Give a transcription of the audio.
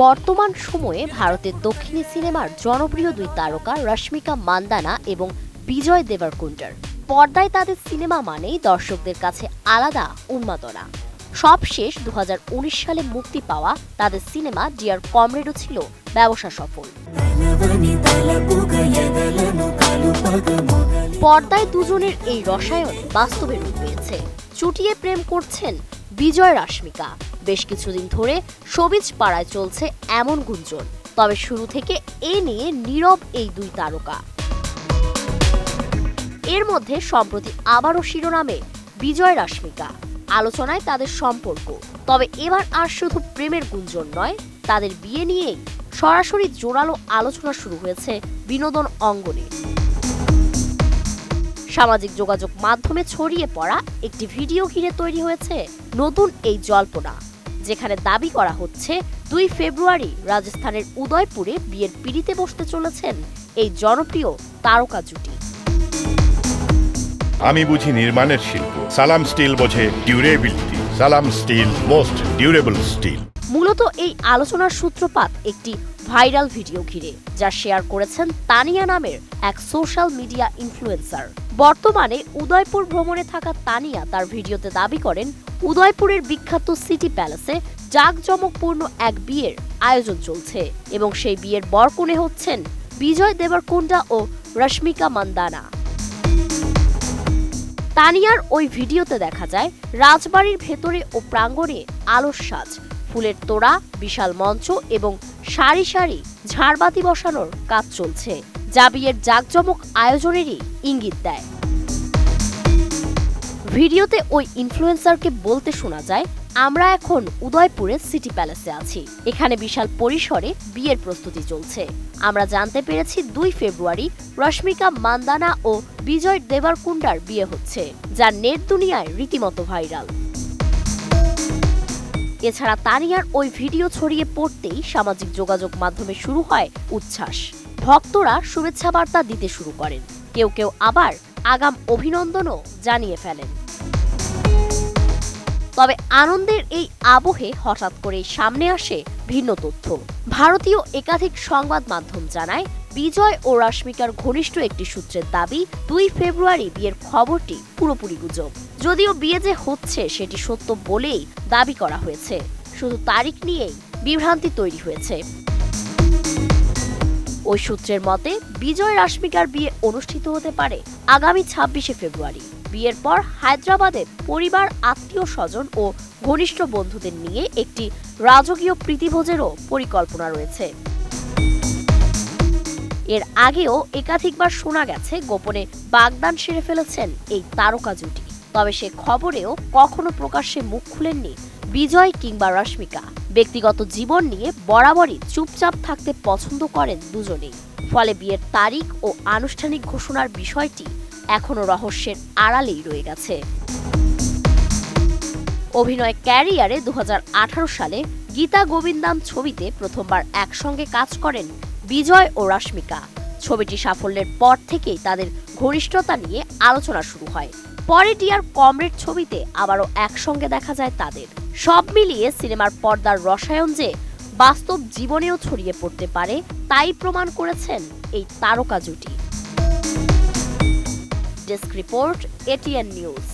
বর্তমান সময়ে ভারতের দক্ষিণী সিনেমার জনপ্রিয় দুই তারকা রশ্মিকা মান্দানা এবং বিজয় দেবরকোন্ডার। পর্দায় তাদের সিনেমা মানেই দর্শকদের কাছে আলাদা উন্মাদনা। সবশেষ 2019 সালে মুক্তি পাওয়া তাদের সিনেমা ডিয়ার কমরেডও ছিল ব্যবসা সফল। পর্দায় দুজনের এই রসায়ন বাস্তবে রূপ পেয়েছে। চুটিয়ে প্রেম করছেন বিজয় রশ্মিকা। বেশ কিছুদিন ধরে শোবিজ পাড়ায় চলছে এমন গুঞ্জন। তবে শুরু থেকে এ নিয়ে নীরব এই দুই তারকা। এর মধ্যে সম্প্রতি আবারও শিরোনামে বিজয় রশ্মিকা। আলোচনায় তাদের সম্পর্ক। তবে এবার আর শুধু প্রেমের গুঞ্জন নয়, তাদের বিয়ে নিয়েই সরাসরি জোরালো আলোচনা শুরু হয়েছে বিনোদন অঙ্গনে। সামাজিক যোগাযোগ মাধ্যমে ছড়িয়ে পড়া একটি ভিডিও ঘিরে তৈরি হয়েছে নতুন এই জল্পনা, যেখানে দাবি করা হচ্ছে 2 ফেব্রুয়ারি রাজস্থানের উদয়পুরে বিয়ের পিঁড়িতে বসতে চলেছেন এই জনপ্রিয় তারকা জুটি। আমি বুঝি নির্মাণের শিল্প, সালাম স্টিল বোঝে ডিউরেবিলিটি। সালাম স্টিল, মোস্ট ডিউরেবল স্টিল। মূলত এই আলোচনার সূত্রপাত একটি ভাইরাল ভিডিও ঘিরে, যা শেয়ার করেছেন তানিয়া নামের এক সোশ্যাল মিডিয়া ইনফ্লুয়েন্সার। বর্তমানে উদয়পুর ভ্রমণে থাকা তানিয়া তার ভিডিওতে দাবি করেন উদয়পুরের বিখ্যাত সিটি প্যালেসে জাঁকজমকপূর্ণ এক বিয়ের আয়োজন চলছে এবং সেই বিয়ের বরকনে হচ্ছেন বিজয় দেবরকোন্ডা ও রশ্মিকা মান্দানা। তানিয়ার ওই ভিডিওতে দেখা যায় রাজবাড়ির ভেতরে ও প্রাঙ্গণে আলোর সাজ, ফুলের তোড়া, বিশাল মঞ্চ এবং সারি সারি ঝাড়বাতি বসানোর কাজ চলছে, যা বিয়ের জাঁকজমক আয়োজনেরই ইঙ্গিত দেয়। ভিডিওতে ওই ইনফ্লুয়েন্সারকে বলতে শোনা যায়, আমরা এখন উদয়পুরের সিটি প্যালেসে আছি। এখানে বিশাল পরিসরে বিয়ের প্রস্তুতি চলছে। আমরা জানতে পেরেছি 2 ফেব্রুয়ারি রশ্মিকা মান্দানা ও বিজয় দেবরকোন্ডার বিয়ে হচ্ছে, যা নেট দুনিয়ায় রীতিমতো ভাইরাল। এছাড়া তানিয়ার ওই ভিডিও ছড়িয়ে পড়তেই সামাজিক যোগাযোগ মাধ্যমে শুরু হয় উচ্ছ্বাস। ভক্তরা শুভেচ্ছা বার্তা দিতে শুরু করেন। কেউ কেউ আবার আগাম অভিনন্দনও জানিয়ে ফেলেন। তবে আনন্দের এই আবহে হঠাৎ করে সামনে আসে ভিন্ন তথ্য। ভারতীয় একাধিক সংবাদ মাধ্যম জানায়, বিজয় ও রশ্মিকার ঘনিষ্ঠ একটি সূত্রের দাবি 2 ফেব্রুয়ারি বিয়ের খবরটি পুরোপুরি গুজব। যদিও বিয়ে যে হচ্ছে সেটি সত্য বলেই দাবি করা হয়েছে, শুধু তারিখ নিয়েই বিভ্রান্তি তৈরি হয়েছে। ওই সূত্রের মতে বিজয় রশ্মিকার বিয়ে অনুষ্ঠিত হতে পারে আগামী 26 ফেব্রুয়ারি। বিয়ের পর হায়দ্রাবাদে পরিবার, আত্মীয় স্বজন ও ঘনিষ্ঠ বন্ধুদের নিয়ে একটি রাজকীয় প্রীতিভোজেরও পরিকল্পনা রয়েছে। এর আগেও একাধিকবার শোনা গেছে গোপনে বাগদান সেরে ফেলেছেন এই তারকা জুটি। তবে সে খবরেও কখনো প্রকাশ্যে মুখ খুলেননি বিজয় কিংবা রশ্মিকা। ব্যক্তিগত জীবন নিয়ে বরাবরই চুপচাপ থাকতে পছন্দ করেন দুজনেই। ফলে বিয়ের তারিখ ও আনুষ্ঠানিক ঘোষণার বিষয়টি এখনো রহস্যের আড়ালেই রয়ে গেছে। অভিনয় ক্যারিয়ারে 2018 সালে গীতা গোবিন্দাম ছবিতে প্রথমবার একসঙ্গে কাজ করেন বিজয় ও রশ্মিকা। ছবিটি সাফল্যের পর থেকেই তাদের ঘনিষ্ঠতা নিয়ে আলোচনা শুরু হয়। পরে ডিয়ার কমরেড ছবিতে আবারও একসঙ্গে দেখা যায় তাদের। সব মিলিয়ে সিনেমার পর্দার রসায়ন যে বাস্তব জীবনেও ছড়িয়ে পড়তে পারে, তাই প্রমাণ করেছেন এই তারকা জুটি। Desk report, ATN news.